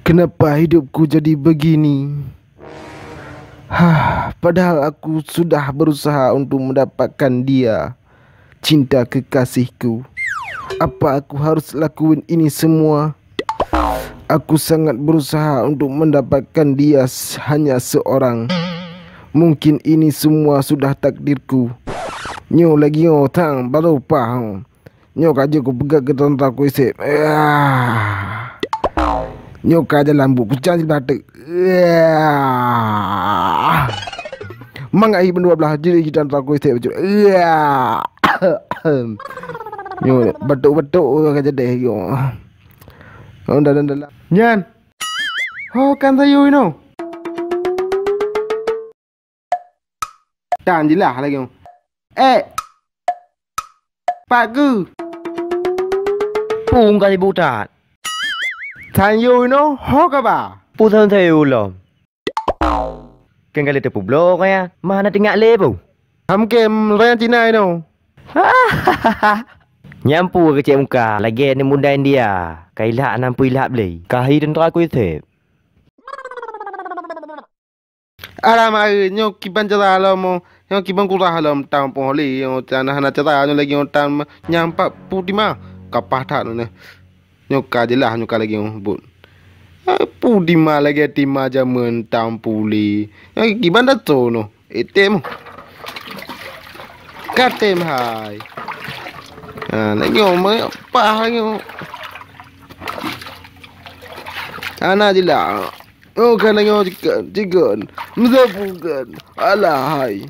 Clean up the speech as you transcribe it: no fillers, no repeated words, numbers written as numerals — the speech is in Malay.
Kenapa hidupku jadi begini? Padahal aku sudah berusaha untuk mendapatkan dia, cinta kekasihku. Apa aku harus lakuin ini semua? Aku sangat berusaha untuk mendapatkan dia hanya seorang. Mungkin ini semua sudah takdirku. Nyo lagi tang baru paham. Nyo kaje ku pegang ke tentang ku isip. Nyo kaje lambu pucang di batek. Mangai berdua belah jadi kita tentang ku isip. Nyo batuk-batuk kaje deh yo. Dalam. Nyan. Kan tayo ino. Dan je lah lagi. Pak Gu. Pung kali butat. Tayo ino ho ka ba? Putan tayo lo. Kan kali tepu blok ya. Mana tengok lebu. Hamkem rayan Cina ino. Nyampu kecik muka. Lagi ni mundain dia. Kailah nampu ilah beli. Kahi dan aku itu. Alamak, nyo kiban cerah lah mo. Nyo kiban kurah lah tam pohli. Nyo tanah nak cerah nyo lagi nyo tam nyampak putih mah. Kapah tak nyo. Nyo kaje lah nyo lagi nyo but. Putih mah lagi timah jaman tam puli. Nyo kiban dah tu no. Etem. Katem hai. Lagi nyo apa lagi nyo. Anak je lah. Oh, kan lagi jikan. Masa bukan. Alah hai.